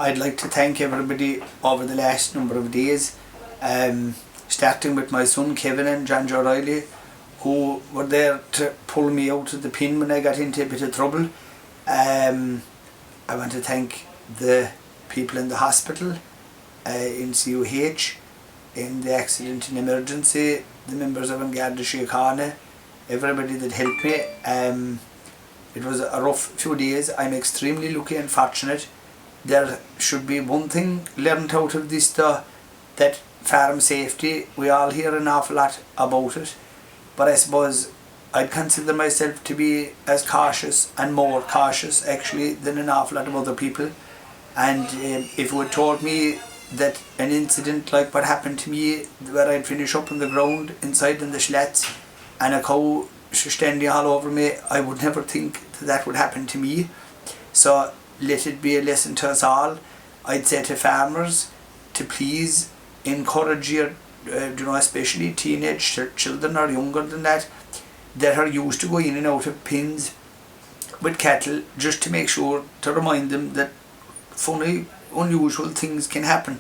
I'd like to thank everybody over the last number of days, starting with my son Kevin and John O'Reilly, who were there to pull me out of the pin when I got into a bit of trouble. I want to thank the people in the hospital, in CUH, in the accident and emergency, the members of Garda Síochána, everybody that helped me. It was a rough few days. I'm extremely lucky and fortunate. There should be one thing learned out of this though, that farm safety, we all hear an awful lot about it, but I suppose I'd consider myself to be as cautious and more cautious actually than an awful lot of other people. And if you had told me that an incident like what happened to me, where I'd finish up on the ground inside in the slats and a cow standing all over me, I would never think that would happen to me. So let it be a lesson to us all. I'd say to farmers to please encourage your, especially teenage children or younger than that are used to going in and out of pins with cattle, just to make sure to remind them that funny, unusual things can happen.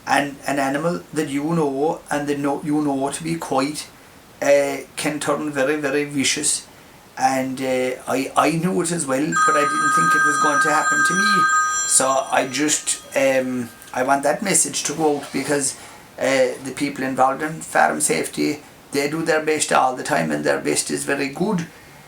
And an animal that you know and that you know to be quiet can turn very, very vicious. And I knew it as well, but I didn't think it was going to happen to me. So I just, I want that message to go out, because the people involved in farm safety, they do their best all the time, and their best is very good,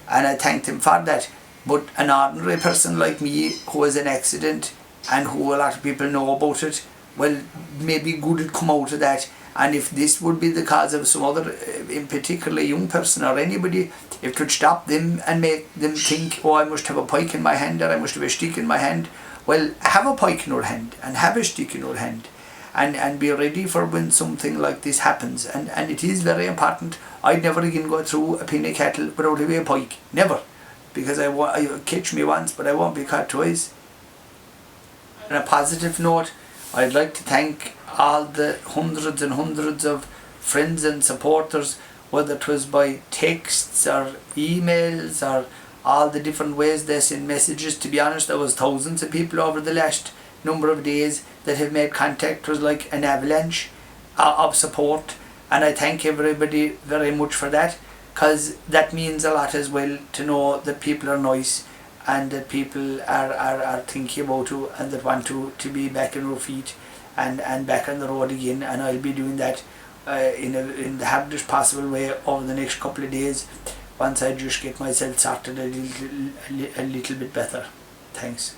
and I thank them for that. But an ordinary person like me, who has an accident and who a lot of people know about it, well, maybe good would come out of that. And if this would be the cause of some other, in particular young person or anybody, if it would stop them and make them think, oh, I must have a pike in my hand, or I must have a stick in my hand. Well, have a pike in your hand and have a stick in your hand, and be ready for when something like this happens. And it is very important. I'd never again go through a pen of cattle without having a pike. Never. Because I catch me once, but I won't be caught twice. On a positive note, I'd like to thank all the hundreds and hundreds of friends and supporters, whether it was by texts or emails or all the different ways they send messages. To be honest, there was thousands of people over the last number of days that have made contact. It was like an avalanche of support, and I thank everybody very much for that, because that means a lot as well, to know that people are nice and that people are thinking about you and that want to be back on your feet and back on the road again. And I'll be doing that in the hardest possible way over the next couple of days, once I just get myself sorted a little bit better. Thanks.